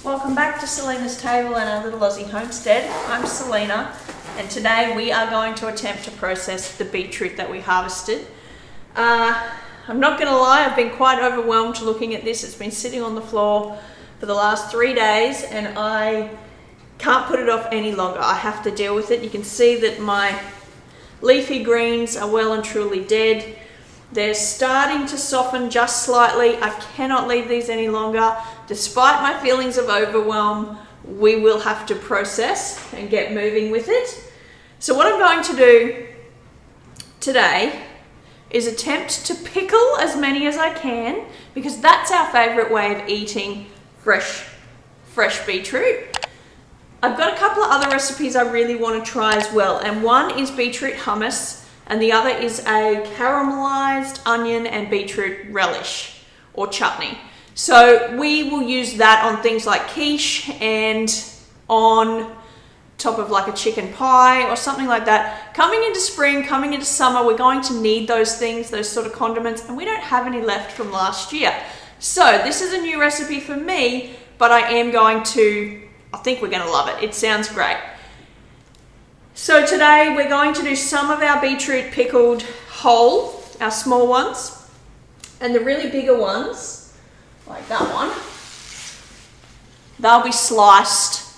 Welcome back to Selena's Table and our little Aussie Homestead. I'm Selena, and today we are going to attempt to process the beetroot that we harvested. I'm not going to lie, I've been quite overwhelmed looking at this. It's been sitting on the floor for the last 3 days and I can't put it off any longer. I have to deal with it. You can see that my leafy greens are well and truly dead. They're starting to soften just slightly. I cannot leave these any longer. Despite my feelings of overwhelm, we will have to process and get moving with it. So what I'm going to do today is attempt to pickle as many as I can, because that's our favorite way of eating fresh beetroot. I've got a couple of other recipes I really want to try as well, and one is beetroot hummus and the other is a caramelized onion and beetroot relish or chutney. So we will use that on things like quiche and on top of like a chicken pie or something like that. Coming into spring, coming into summer, we're going to need those things, those sort of condiments, and we don't have any left from last year. So this is a new recipe for me, but I think we're gonna love it. It sounds great. So today we're going to do some of our beetroot pickled whole, our small ones, and the really bigger ones, like that one, they'll be sliced,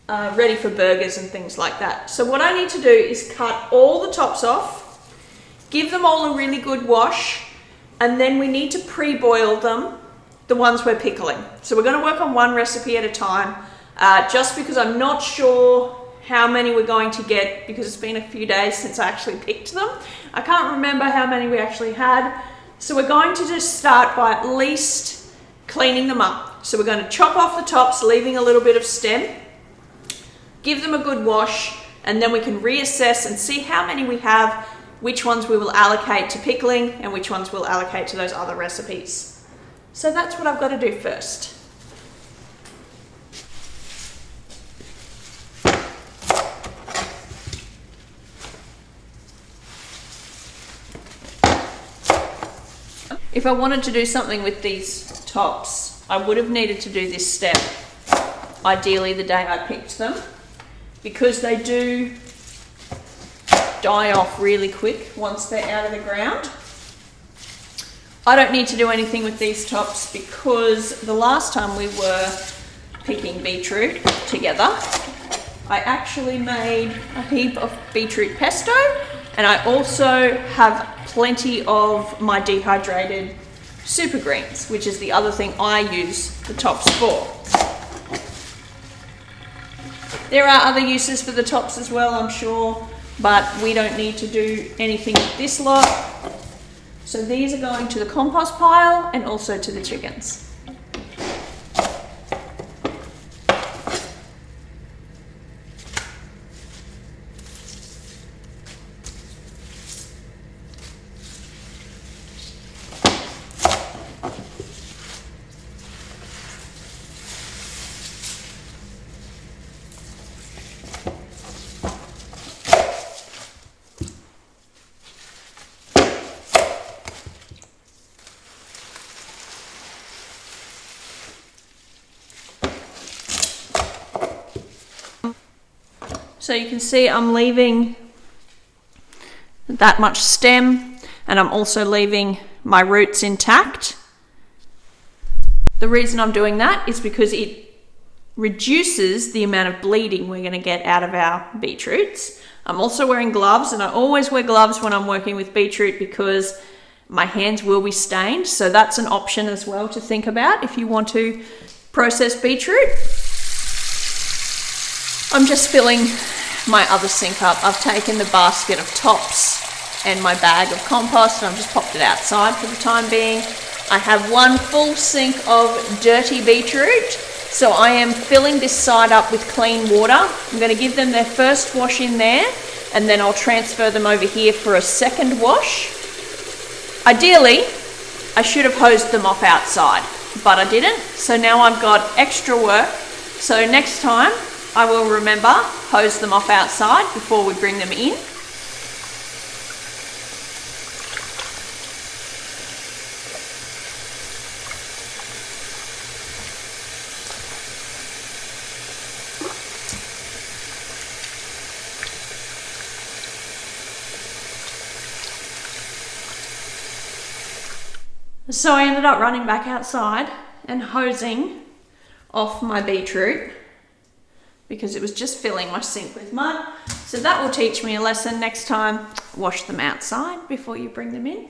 ready for burgers and things like that. So what I need to do is cut all the tops off, give them all a really good wash, and then we need to pre-boil them, the ones we're pickling. So we're going to work on one recipe at a time, just because I'm not sure how many we're going to get, because it's been a few days since I actually picked them. I can't remember how many we actually had. So we're going to just start by at least cleaning them up. So we're going to chop off the tops, leaving a little bit of stem, give them a good wash, and then we can reassess and see how many we have, which ones we will allocate to pickling and which ones we'll allocate to those other recipes. So that's what I've got to do first. If I wanted to do something with these tops, I would have needed to do this step, ideally the day I picked them, because they do die off really quick once they're out of the ground. I don't need to do anything with these tops because the last time we were picking beetroot together, I actually made a heap of beetroot pesto, and I also have plenty of my dehydrated super greens, which is the other thing I use the tops for. There are other uses for the tops as well, I'm sure, but we don't need to do anything with this lot. So these are going to the compost pile and also to the chickens. So you can see I'm leaving that much stem, and I'm also leaving my roots intact. The reason I'm doing that is because it reduces the amount of bleeding we're going to get out of our beetroots. I'm also wearing gloves, and I always wear gloves when I'm working with beetroot because my hands will be stained. So that's an option as well to think about if you want to process beetroot. I'm just filling my other sink up. I've taken the basket of tops and my bag of compost and I've just popped it outside for the time being. I have one full sink of dirty beetroot, so I am filling this side up with clean water. I'm going to give them their first wash in there, and then I'll transfer them over here for a second wash. Ideally, I should have hosed them off outside, but I didn't, so now I've got extra work. So next time I will remember, hose them off outside before we bring them in. So I ended up running back outside and hosing off my beetroot because it was just filling my sink with mud. So that will teach me a lesson next time. Wash them outside before you bring them in.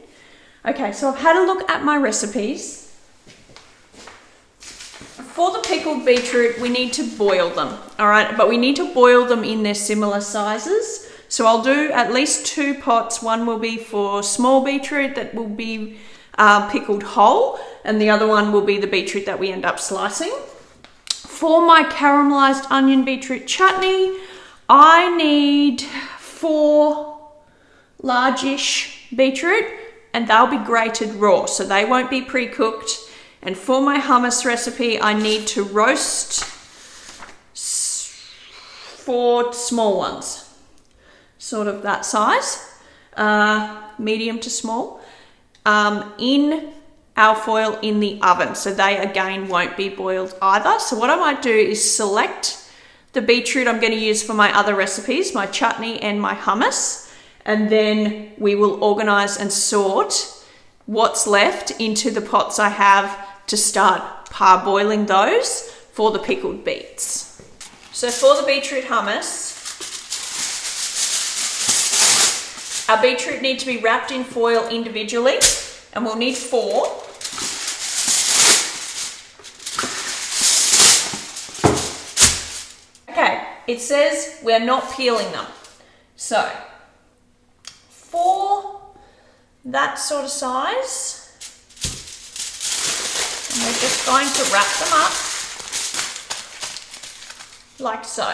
Okay, so I've had a look at my recipes. For the pickled beetroot, we need to boil them, all right? But we need to boil them in their similar sizes. So I'll do at least 2 pots. One will be for small beetroot that will be pickled whole, and the other one will be the beetroot that we end up slicing. For my caramelized onion beetroot chutney, I need 4 largish beetroot, and they'll be grated raw, so they won't be pre-cooked. And for my hummus recipe, I need to roast 4 small ones, sort of that size, medium to small, in alfoil in the oven. So they again won't be boiled either. So what I might do is select the beetroot I'm going to use for my other recipes, my chutney and my hummus, and then we will organize and sort what's left into the pots I have to start parboiling those for the pickled beets. So for the beetroot hummus, our beetroot needs to be wrapped in foil individually, and we'll need 4. Okay, it says we're not peeling them. So for that sort of size, and we're just going to wrap them up like so.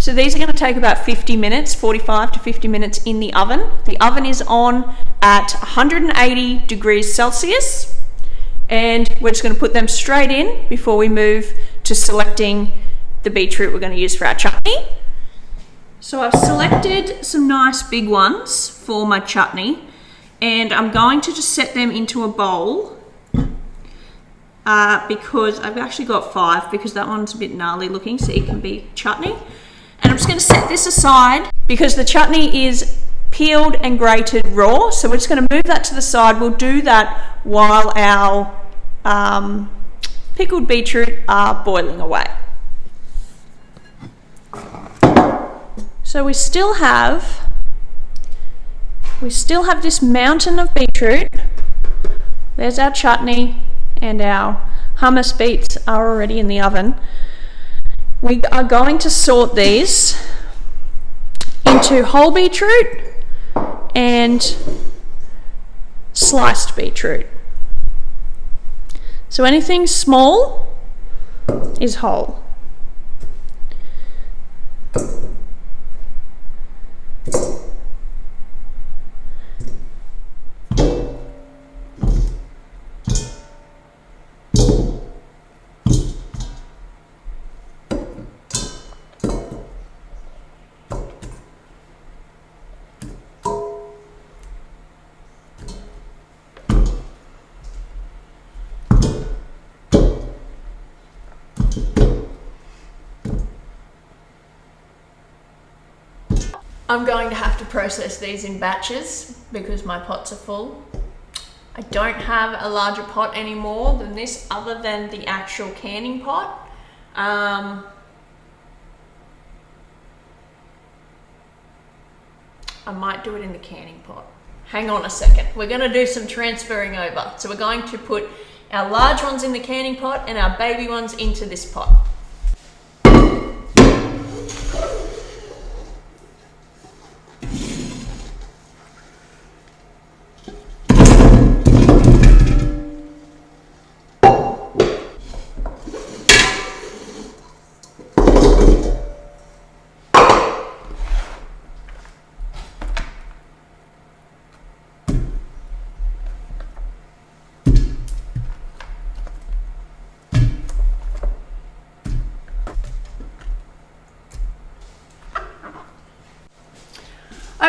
So these are going to take about 50 minutes, 45 to 50 minutes in the oven. The oven is on at 180 degrees Celsius, and we're just going to put them straight in before we move to selecting the beetroot we're going to use for our chutney. So I've selected some nice big ones for my chutney, and I'm going to just set them into a bowl because I've actually got 5 because that one's a bit gnarly looking, so it can be chutney. And I'm just going to set this aside because the chutney is peeled and grated raw. So we're just going to move that to the side. We'll do that while our pickled beetroot are boiling away. So we still have this mountain of beetroot. There's our chutney, and our hummus beets are already in the oven. We are going to sort these into whole beetroot and sliced beetroot. So anything small is whole. I'm going to have to process these in batches because my pots are full. I don't have a larger pot anymore than this other than the actual canning pot. I might do it in the canning pot. Hang on a second. We're going to do some transferring over. So we're going to put our large ones in the canning pot and our baby ones into this pot.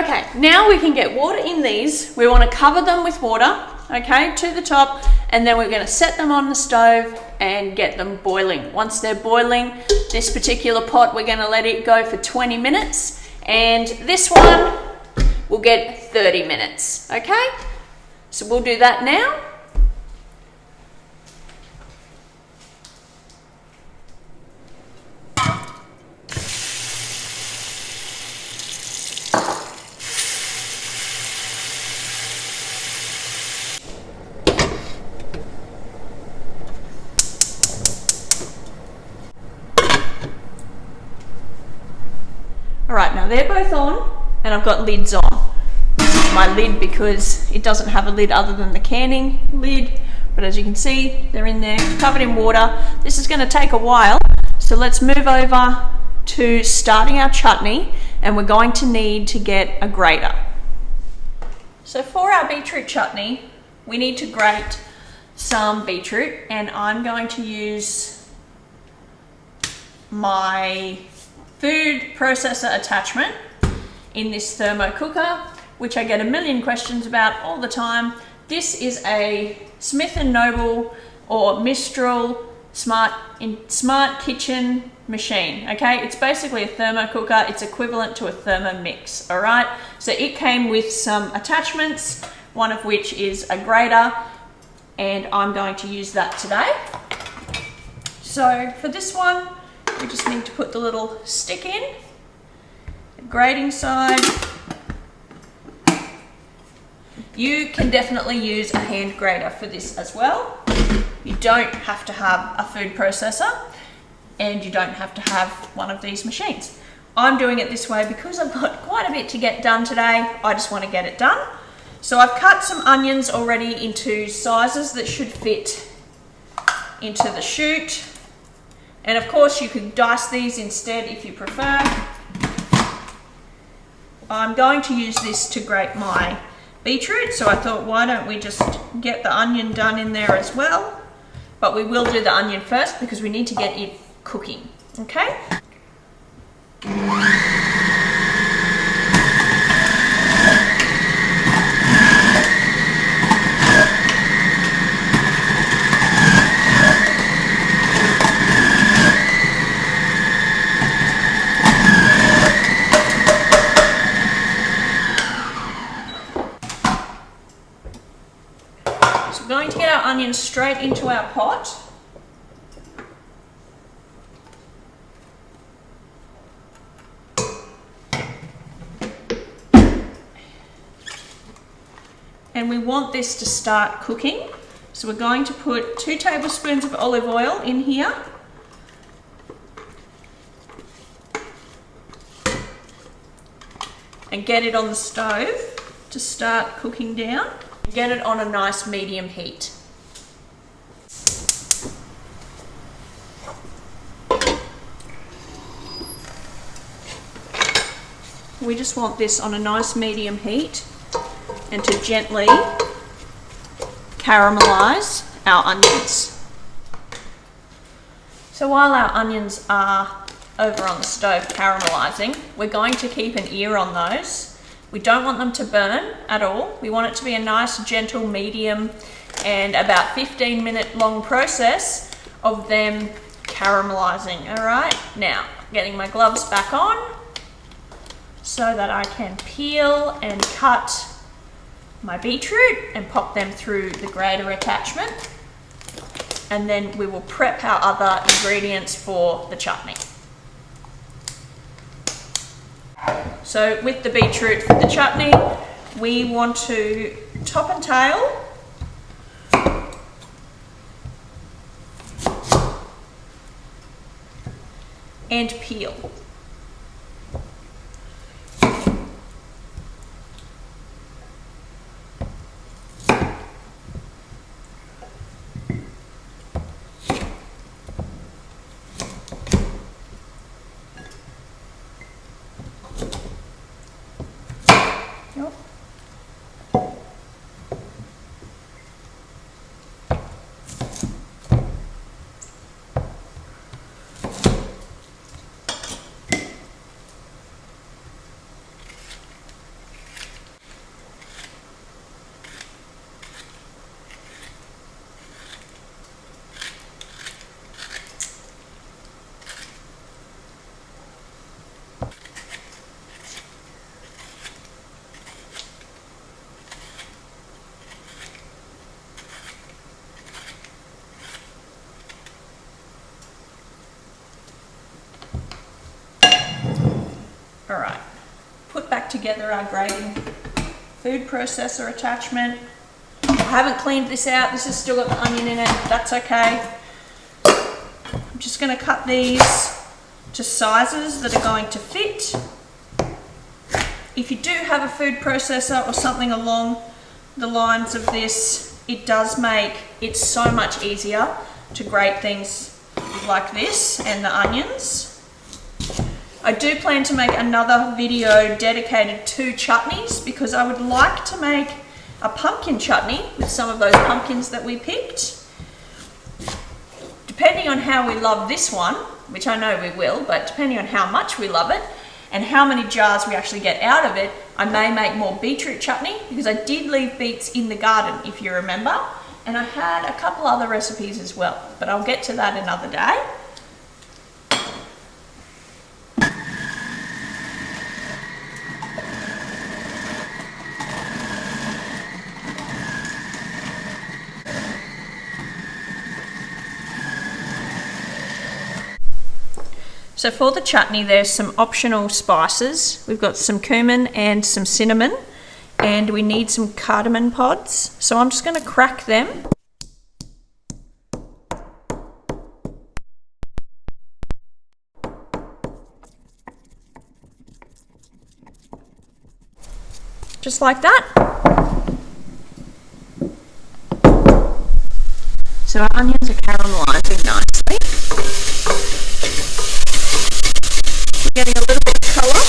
Okay, now we can get water in these. We want to cover them with water, okay, to the top, and then we're going to set them on the stove and get them boiling. Once they're boiling, this particular pot, we're going to let it go for 20 minutes, and this one will get 30 minutes, okay? So we'll do that now. All right, now they're both on, and I've got lids on. This is my lid because it doesn't have a lid other than the canning lid, but as you can see, they're in there, covered in water. This is going to take a while, so let's move over to starting our chutney, and we're going to need to get a grater. So for our beetroot chutney, we need to grate some beetroot, and I'm going to use my food processor attachment in this thermo cooker, which I get a million questions about all the time. This is a Smith & Noble or Mistral Smart Kitchen machine, okay? It's basically a thermo cooker. It's equivalent to a Thermomix, all right? So it came with some attachments, one of which is a grater, and I'm going to use that today. So for this one, we just need to put the little stick in, the grating side. You can definitely use a hand grater for this as well. You don't have to have a food processor, and you don't have to have one of these machines. I'm doing it this way because I've got quite a bit to get done today. I just want to get it done. So I've cut some onions already into sizes that should fit into the chute. And of course you could dice these instead if you prefer. I'm going to use this to grate my beetroot, so I thought, why don't we just get the onion done in there as well? But we will do the onion first because we need to get it cooking, okay? So we're going to get our onions straight into our pot. And we want this to start cooking. So we're going to put 2 tablespoons of olive oil in here. And get it on the stove to start cooking down. Get it on a nice medium heat. We just want this on a nice medium heat and to gently caramelize our onions. So while our onions are over on the stove caramelizing, we're going to keep an ear on those. We don't want them to burn at all. We want it to be a nice, gentle, medium, and about 15-minute long process of them caramelizing, all right? Now, getting my gloves back on so that I can peel and cut my beetroot and pop them through the grater attachment. And then we will prep our other ingredients for the chutney. So with the beetroot for the chutney, we want to top and tail and peel. All right, put back together our grating food processor attachment. I haven't cleaned this out. This has still got the onion in it. That's okay. I'm just going to cut these to sizes that are going to fit. If you do have a food processor or something along the lines of this, it does make it so much easier to grate things like this and the onions. I do plan to make another video dedicated to chutneys because I would like to make a pumpkin chutney with some of those pumpkins that we picked. Depending on how we love this one, which I know we will, but depending on how much we love it and how many jars we actually get out of it, I may make more beetroot chutney because I did leave beets in the garden, if you remember, and I had a couple other recipes as well, but I'll get to that another day. So for the chutney, there's some optional spices. We've got some cumin and some cinnamon, and we need some cardamom pods. So I'm just going to crack them. Just like that. So our onions are caramelizing nicely. Getting a little bit of colour.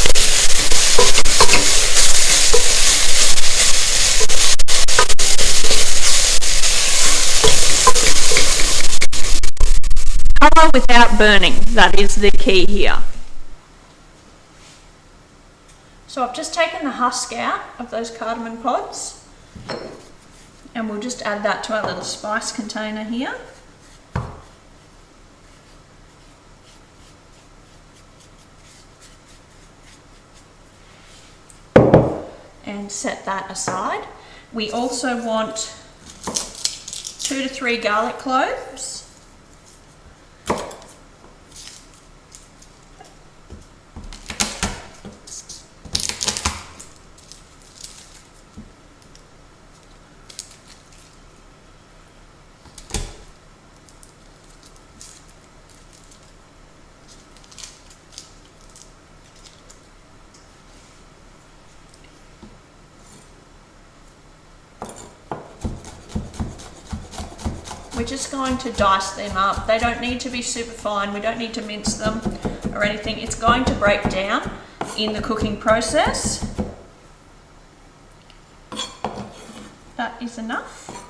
Colour without burning, that is the key here. So I've just taken the husk out of those cardamom pods and we'll just add that to our little spice container here. And set that aside. We also want 2 to 3 garlic cloves. We're just going to dice them up. They don't need to be super fine. We don't need to mince them or anything. It's going to break down in the cooking process. That is enough.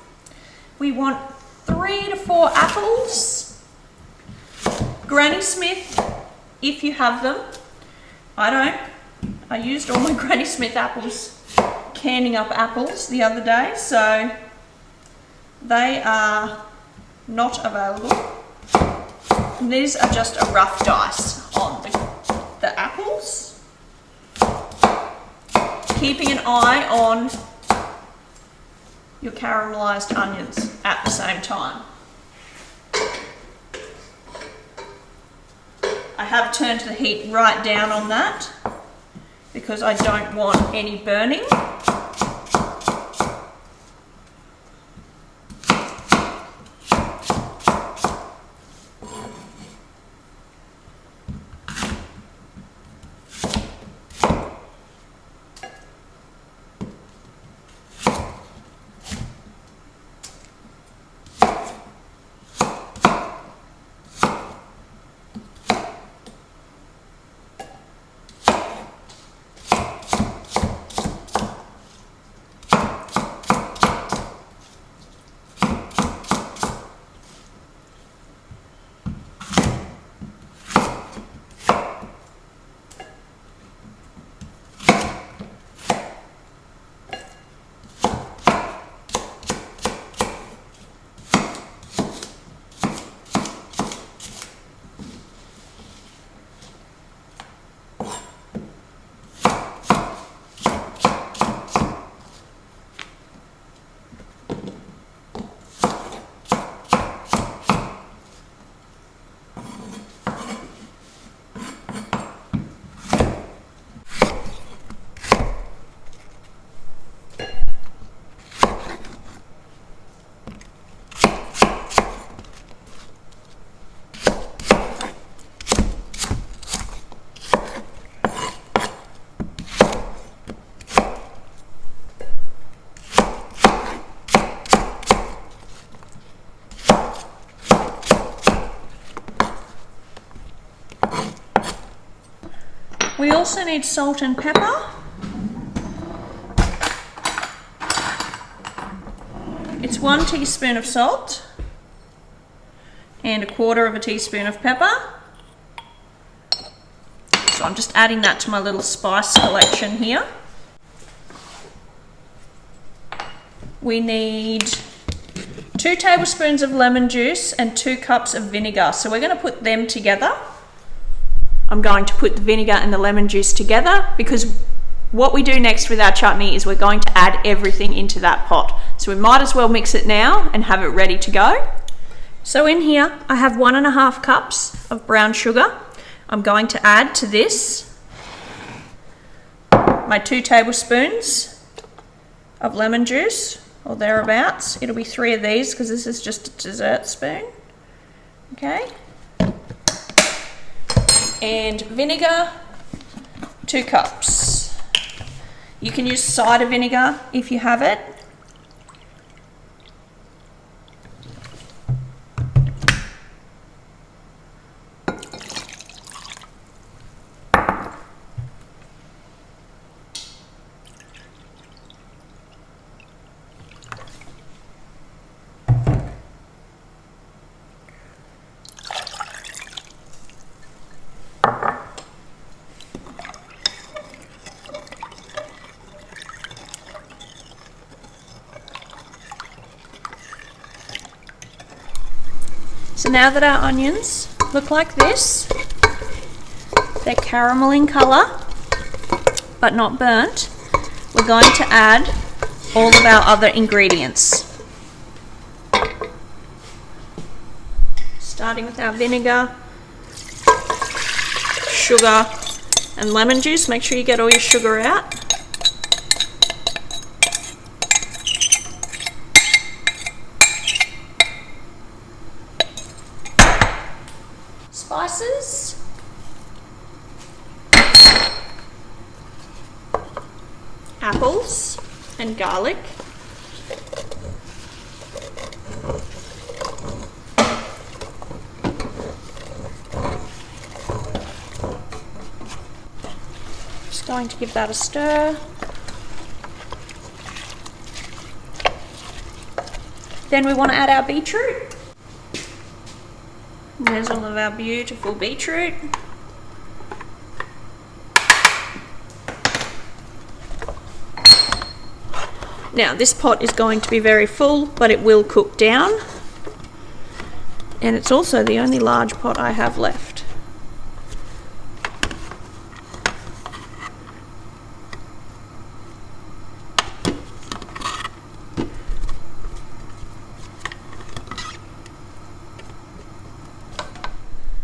We want 3 to 4 apples. Granny Smith, if you have them. I don't. I used all my Granny Smith apples, canning up apples the other day, so they are not available. And these are just a rough dice on the apples. Keeping an eye on your caramelized onions at the same time. I have turned the heat right down on that because I don't want any burning. We also need salt and pepper. It's 1 teaspoon of salt and 1/4 teaspoon of pepper. So I'm just adding that to my little spice collection here. We need 2 tablespoons of lemon juice and 2 cups of vinegar. So we're going to put them together. I'm going to put the vinegar and the lemon juice together because what we do next with our chutney is we're going to add everything into that pot. So we might as well mix it now and have it ready to go. So in here I have 1.5 cups of brown sugar. I'm going to add to this my 2 tablespoons of lemon juice, or thereabouts. It'll be 3 of these because this is just a dessert spoon. Okay. And vinegar, 2 cups. You can use cider vinegar if you have it. So now that our onions look like this, they're caramel in colour, but not burnt, we're going to add all of our other ingredients. Starting with our vinegar, sugar, and lemon juice. Make sure you get all your sugar out. Spices, apples and garlic, just going to give that a stir. Then we want to add our beetroot. There's all of our beautiful beetroot. Now this pot is going to be very full, but it will cook down. And it's also the only large pot I have left.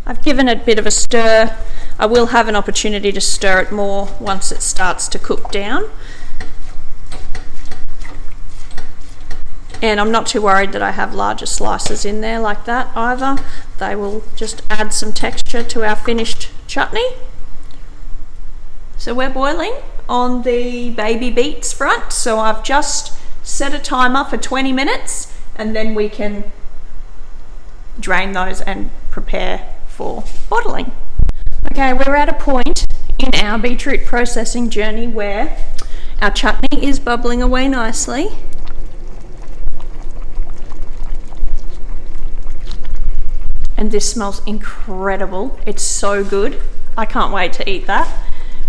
I've given it a bit of a stir. I will have an opportunity to stir it more once it starts to cook down. And I'm not too worried that I have larger slices in there like that either. They will just add some texture to our finished chutney. So we're boiling on the baby beets front. So I've just set a timer for 20 minutes and then we can drain those and prepare for bottling. Okay, we're at a point in our beetroot processing journey where our chutney is bubbling away nicely. And this smells incredible. It's so good. I can't wait to eat that.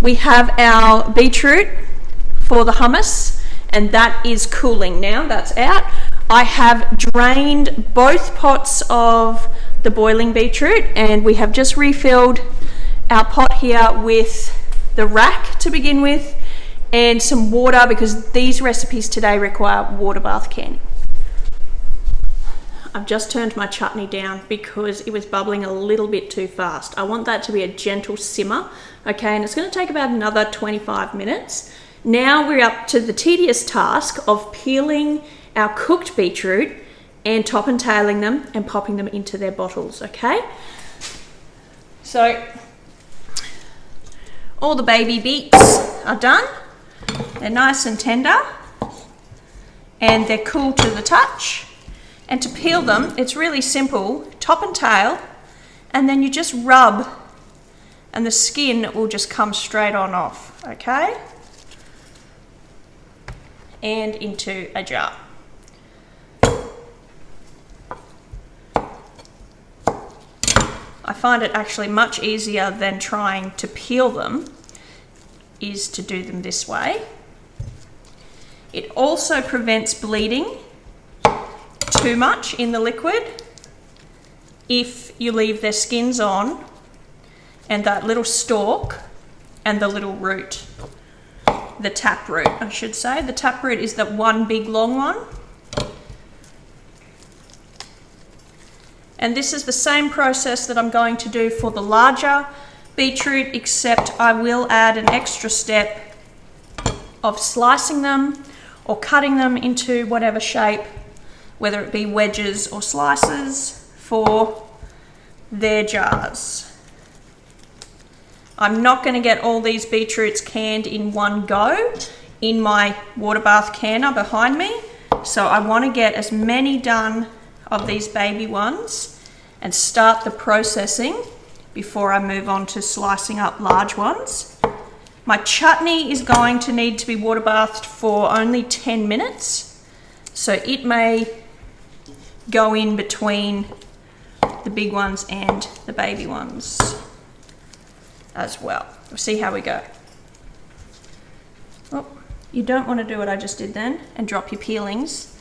We have our beetroot for the hummus and that is cooling now. That's out. I have drained both pots of the boiling beetroot and we have just refilled our pot here with the rack to begin with and some water because these recipes today require water bath canning. I've just turned my chutney down because it was bubbling a little bit too fast. I want that to be a gentle simmer, okay, and it's going to take about another 25 minutes. Now we're up to the tedious task of peeling our cooked beetroot and top and tailing them and popping them into their bottles, okay? So all the baby beets are done. They're nice and tender and they're cool to the touch. And to peel them, it's really simple, top and tail, and then you just rub and the skin will just come straight on off, okay? And into a jar. I find it actually much easier than trying to peel them is to do them this way. It also prevents bleeding too much in the liquid if you leave their skins on and that little stalk and the little root, the tap root I should say. The tap root is that one big long one. And this is the same process that I'm going to do for the larger beetroot, except I will add an extra step of slicing them or cutting them into whatever shape, whether it be wedges or slices, for their jars. I'm not going to get all these beetroots canned in one go in my water bath canner behind me, so I want to get as many done of these baby ones and start the processing before I move on to slicing up large ones. My chutney is going to need to be water bathed for only 10 minutes, so it may go in between the big ones and the baby ones as well. We'll see how we go. Oh, you don't want to do what I just did then and drop your peelings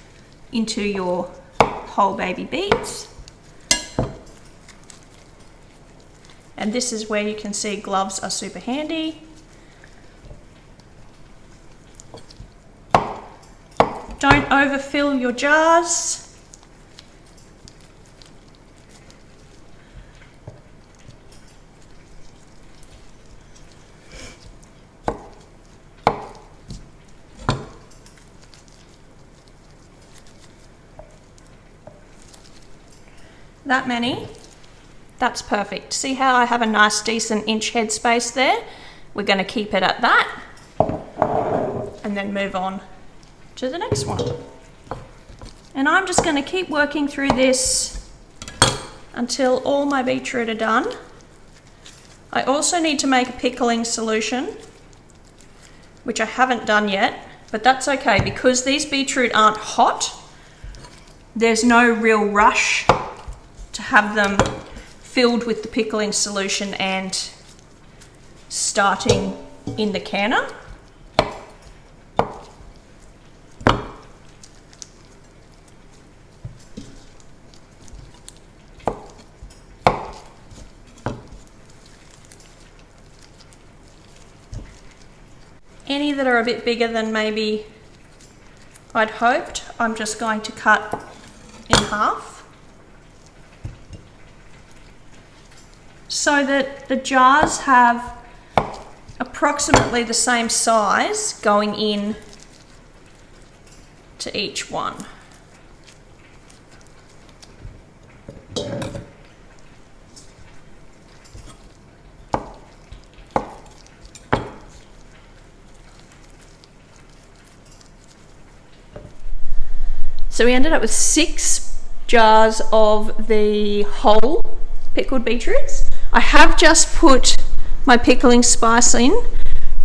into your whole baby beets. And this is where you can see gloves are super handy. Don't overfill your jars. That many, that's perfect. See how I have a nice decent inch head space there? We're going to keep it at that and then move on to the next one. And I'm just going to keep working through this until all my beetroot are done. I also need to make a pickling solution, which I haven't done yet, but that's okay because these beetroot aren't hot. There's no real rush to have them filled with the pickling solution and starting in the canner. Any that are a bit bigger than maybe I'd hoped, I'm just going to cut in half, so that the jars have approximately the same size going in to each one. So we ended up with 6 jars of the whole pickled beetroots. I have just put my pickling spice in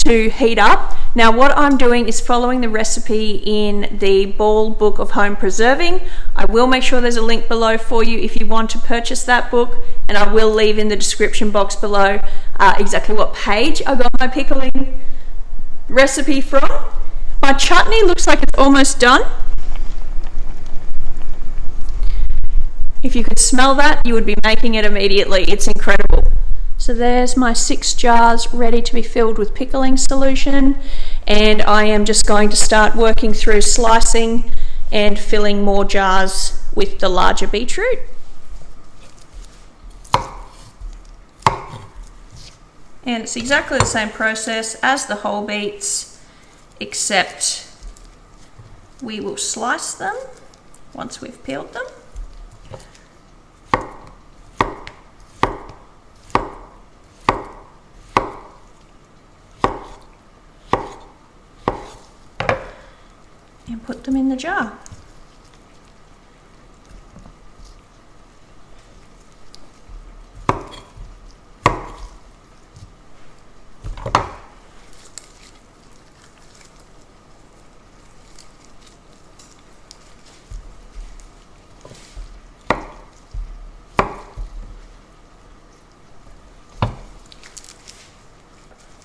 to heat up. Now what I'm doing is following the recipe in the Ball Book of Home Preserving. I will make sure there's a link below for you if you want to purchase that book, and I will leave in the description box below exactly what page I got my pickling recipe from. My chutney looks like it's almost done. If you could smell that, you would be making it immediately. It's incredible. So there's my 6 jars ready to be filled with pickling solution, and I am just going to start working through slicing and filling more jars with the larger beetroot. And it's exactly the same process as the whole beets, except we will slice them once we've peeled them. And put them in the jar.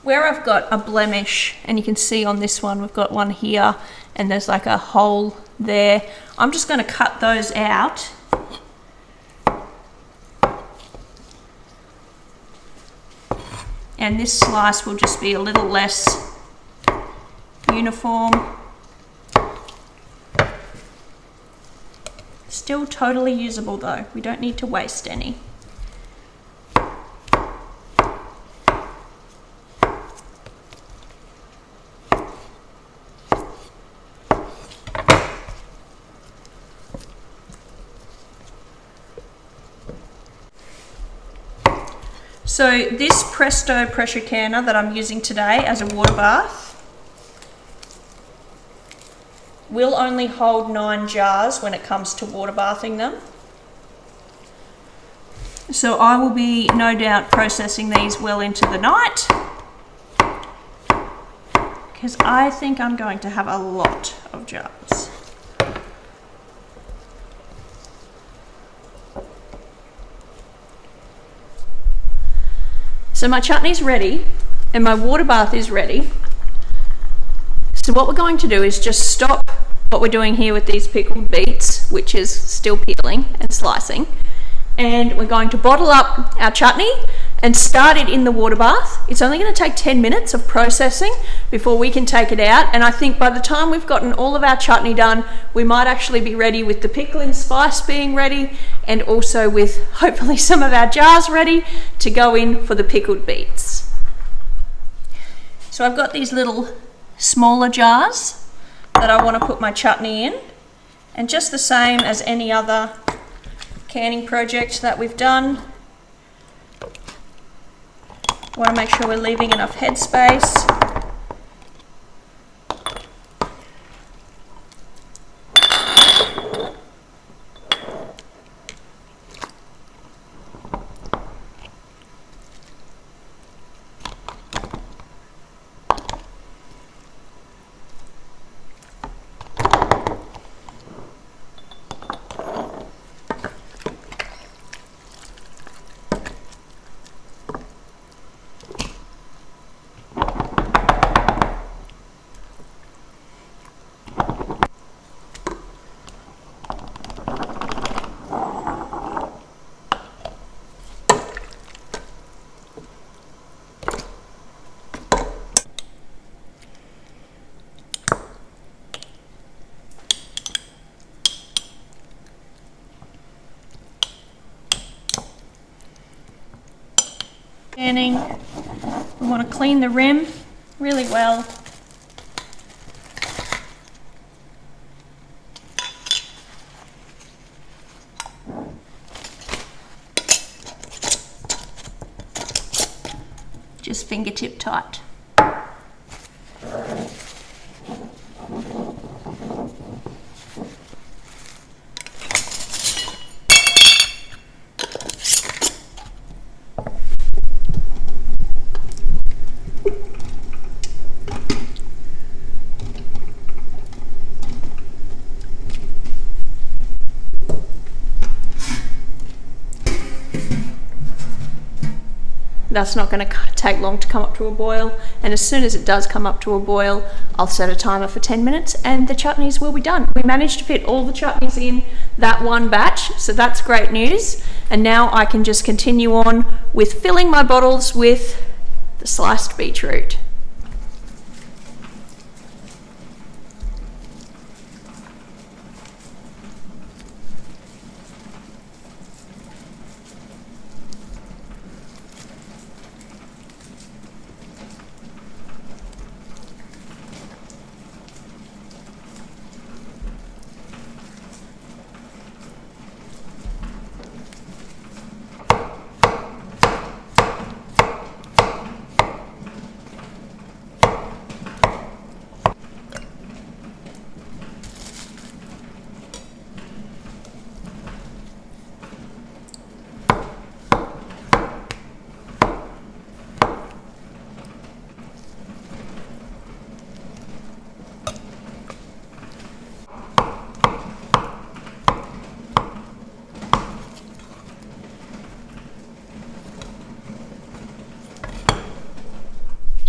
where I've got a blemish, and you can see on this one, we've got one here, and there's like a hole there. I'm just going to cut those out. And this slice will just be a little less uniform. Still totally usable though. We don't need to waste any. So this Presto pressure canner that I'm using today as a water bath will only hold 9 jars when it comes to water bathing them. So I will be no doubt processing these well into the night, because I think I'm going to have a lot of jars. So my chutney's ready and my water bath is ready. So what we're going to do is just stop what we're doing here with these pickled beets, which is still peeling and slicing, and we're going to bottle up our chutney and start it in the water bath. It's only going to take 10 minutes of processing before we can take it out, and I think by the time we've gotten all of our chutney done, we might actually be ready with the pickling spice being ready, and also with hopefully some of our jars ready to go in for the pickled beets. So I've got these little smaller jars that I want to put my chutney in, and just the same as any other canning project that we've done, want to make sure we're leaving enough headspace. Canning, we want to clean the rim really well. Just fingertip tight. That's not going to take long to come up to a boil, and as soon as it does come up to a boil, I'll set a timer for 10 minutes and the chutneys will be done. We managed to fit all the chutneys in that one batch, so that's great news. And now I can just continue on with filling my bottles with the sliced beetroot.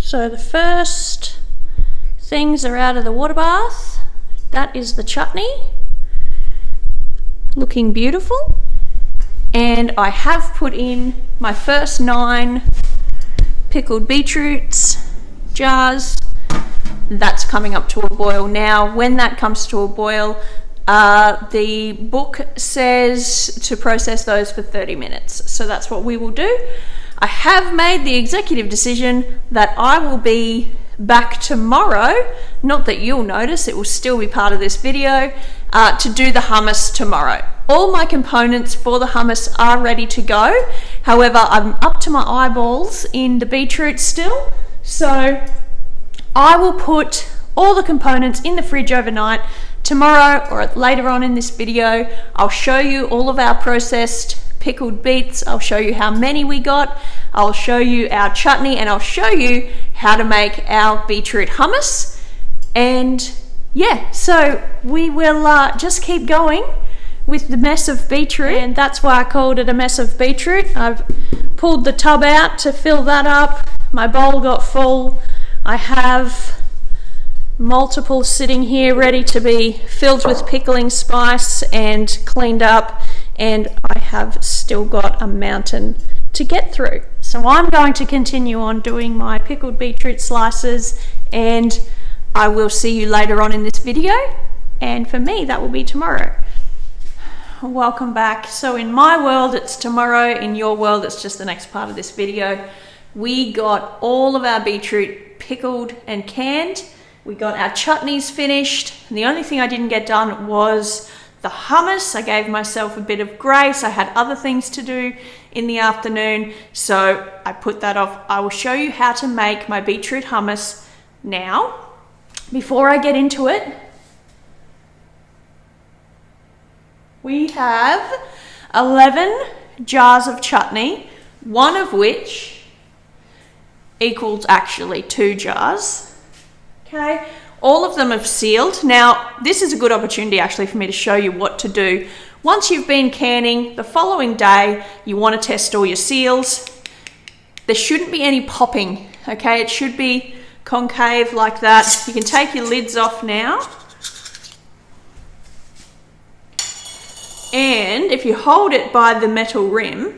So the first things are out of the water bath. That is the chutney, looking beautiful. And I have put in my first 9 pickled beetroots jars. That's coming up to a boil now. When that comes to a boil, the book says to process those for 30 minutes. So that's what we will do. I have made the executive decision that I will be back tomorrow, not that you'll notice, it will still be part of this video, to do the hummus tomorrow. All my components for the hummus are ready to go. However, I'm up to my eyeballs in the beetroot still, so I will put all the components in the fridge overnight. Tomorrow or later on in this video, I'll show you all of our processed pickled beets. I'll show you how many we got. I'll show you our chutney, and I'll show you how to make our beetroot hummus. And yeah, so we will just keep going with the mess of beetroot, and that's why I called it a mess of beetroot. I've pulled the tub out to fill that up. My bowl got full. I have multiple sitting here ready to be filled with pickling spice and cleaned up, and I have still got a mountain to get through. So I'm going to continue on doing my pickled beetroot slices, and I will see you later on in this video, and for me that will be tomorrow. Welcome back. So in my world it's tomorrow, in your world it's just the next part of this video. We got all of our beetroot pickled and canned. We got our chutneys finished. And the only thing I didn't get done was the hummus. I gave myself a bit of grace. I had other things to do in the afternoon, so I put that off. I will show you how to make my beetroot hummus now. Before I get into it, we have 11 jars of chutney, one of which equals actually 2 jars. Okay, all of them have sealed. Now, this is a good opportunity actually for me to show you what to do. Once you've been canning, the following day, you want to test all your seals. There shouldn't be any popping, okay? It should be concave like that. You can take your lids off now. And if you hold it by the metal rim,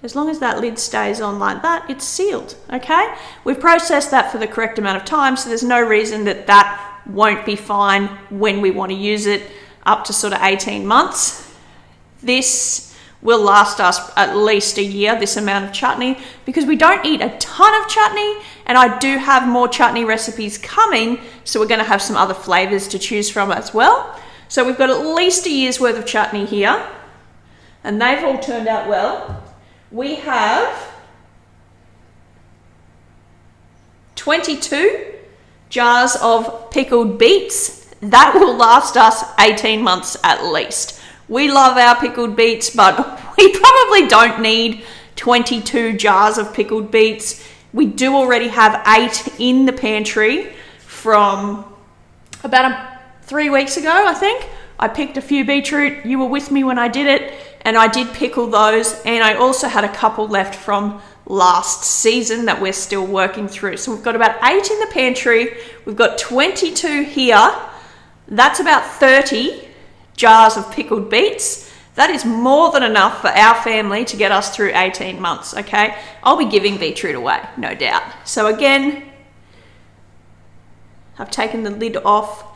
as long as that lid stays on like that, it's sealed, okay? We've processed that for the correct amount of time, so there's no reason that that won't be fine when we want to use it up to sort of 18 months. This will last us at least a year, this amount of chutney, because we don't eat a ton of chutney, and I do have more chutney recipes coming, so we're gonna have some other flavors to choose from as well. So we've got at least a year's worth of chutney here, and they've all turned out well. We have 22 jars of pickled beets. That will last us 18 months at least. We love our pickled beets, but we probably don't need 22 jars of pickled beets. We do already have 8 in the pantry from about 3 weeks ago, I think. I picked a few beetroot. You were with me when I did it, and I did pickle those, and I also had a couple left from last season that we're still working through. So we've got about 8 in the pantry. We've got 22 here. That's about 30 jars of pickled beets. That is more than enough for our family to get us through 18 months, okay? I'll be giving beetroot away, no doubt. So again, I've taken the lid off.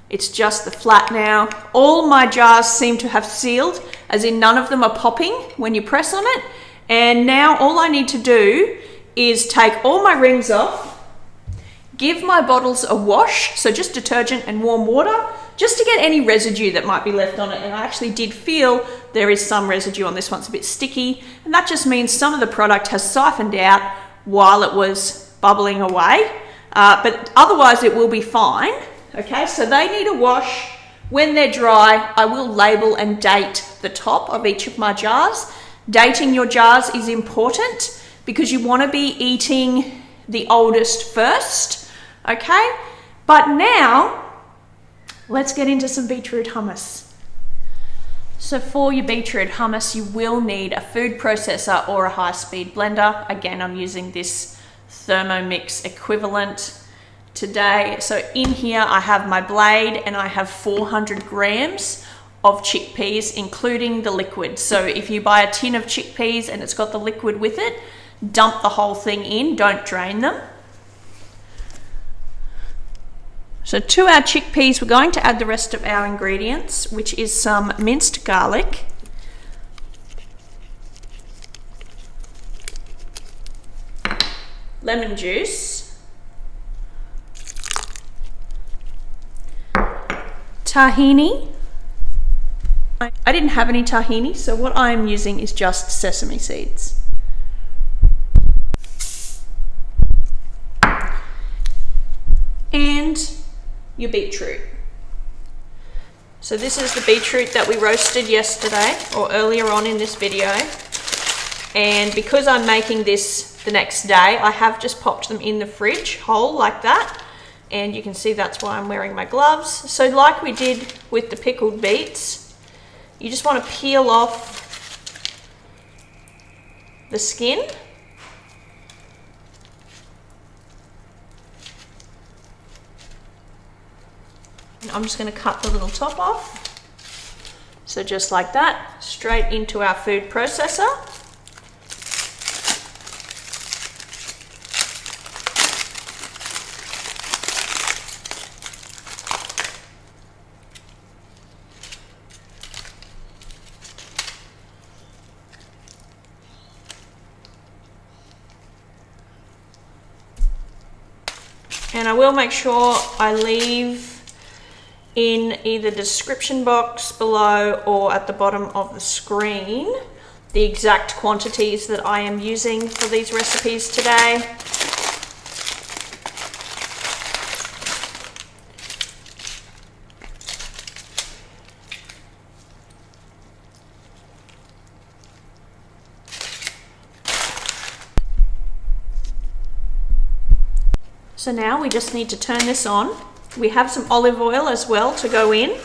It's just the flat now. All my jars seem to have sealed, as in none of them are popping when you press on it. And now all I need to do is take all my rings off, give my bottles a wash, so just detergent and warm water, just to get any residue that might be left on it. And I actually did feel there is some residue on this one. It's a bit sticky, and that just means some of the product has siphoned out while it was bubbling away. But otherwise it will be fine. Okay, so they need a wash. When they're dry, I will label and date the top of each of my jars. Dating your jars is important because you want to be eating the oldest first, okay? But now, let's get into some beetroot hummus. So for your beetroot hummus, you will need a food processor or a high-speed blender. Again, I'm using this Thermomix equivalent today. So in here I have my blade and I have 400 grams of chickpeas, including the liquid. So if you buy a tin of chickpeas and it's got the liquid with it, dump the whole thing in, don't drain them. So to our chickpeas, we're going to add the rest of our ingredients, which is some minced garlic, lemon juice, tahini. I didn't have any tahini, so what I'm using is just sesame seeds. And your beetroot. So this is the beetroot that we roasted yesterday or earlier on in this video. And because I'm making this the next day, I have just popped them in the fridge whole like that. And you can see that's why I'm wearing my gloves. So like we did with the pickled beets, you just want to peel off the skin. I'm just going to cut the little top off. So just like that, straight into our food processor. And I will make sure I leave in either the description box below or at the bottom of the screen the exact quantities that I am using for these recipes today. So now we just need to turn this on. We have some olive oil as well to go in.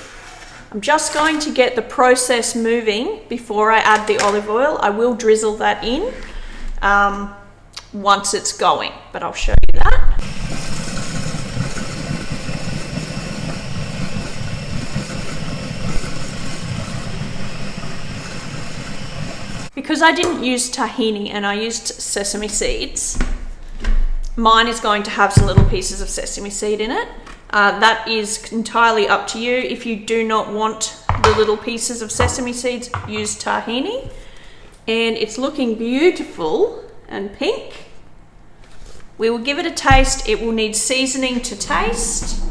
I'm just going to get the process moving before I add the olive oil. I will drizzle that in once it's going, but I'll show you that. Because I didn't use tahini and I used sesame seeds, mine is going to have some little pieces of sesame seed in it. That is entirely up to you. If you do not want the little pieces of sesame seeds, use tahini. And it's looking beautiful and pink. We will give it a taste. It will need seasoning to taste.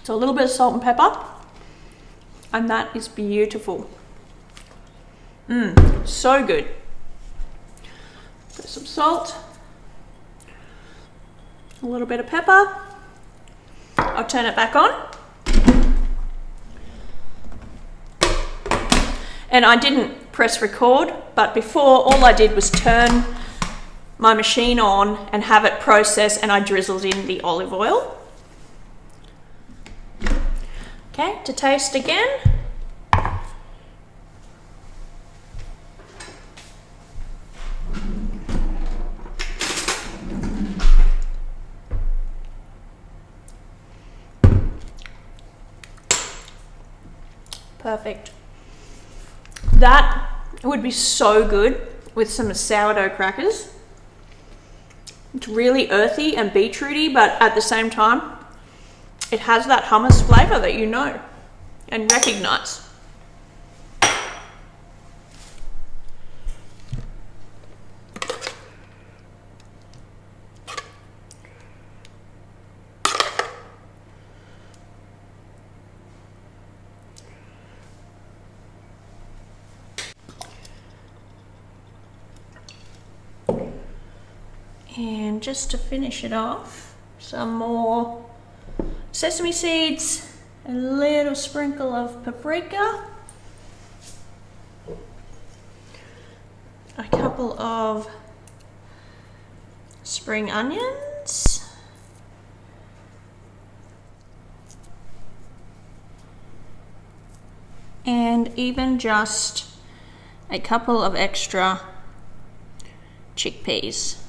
So a little bit of salt and pepper. And that is beautiful. So good. Put some salt, a little bit of pepper. I'll turn it back on. And I didn't press record, but before all I did was turn my machine on and have it process, and I drizzled in the olive oil. Okay, to taste again. Perfect. That would be so good with some sourdough crackers. It's really earthy and beetrooty, but at the same time, it has that hummus flavor that you know and recognize. And just to finish it off, some more sesame seeds, a little sprinkle of paprika. a couple of spring onions. And even just a couple of extra chickpeas.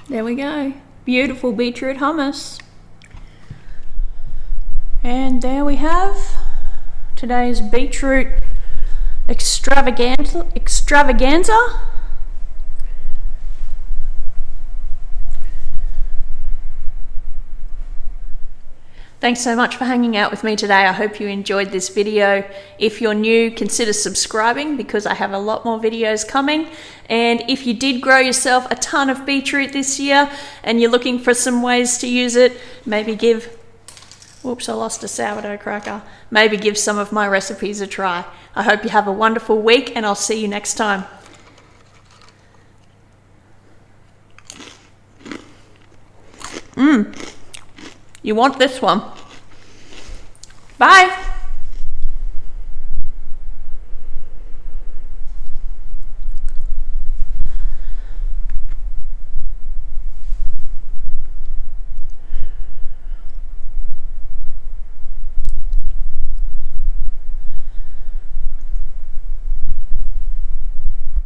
There we go. Beautiful beetroot hummus. And there we have today's beetroot extravaganza. Thanks so much for hanging out with me today. I hope you enjoyed this video. If you're new, consider subscribing because I have a lot more videos coming. And if you did grow yourself a ton of beetroot this year and you're looking for some ways to use it, maybe give, whoops, I lost a sourdough cracker. Maybe give some of my recipes a try. I hope you have a wonderful week and I'll see you next time. You want this one. Bye.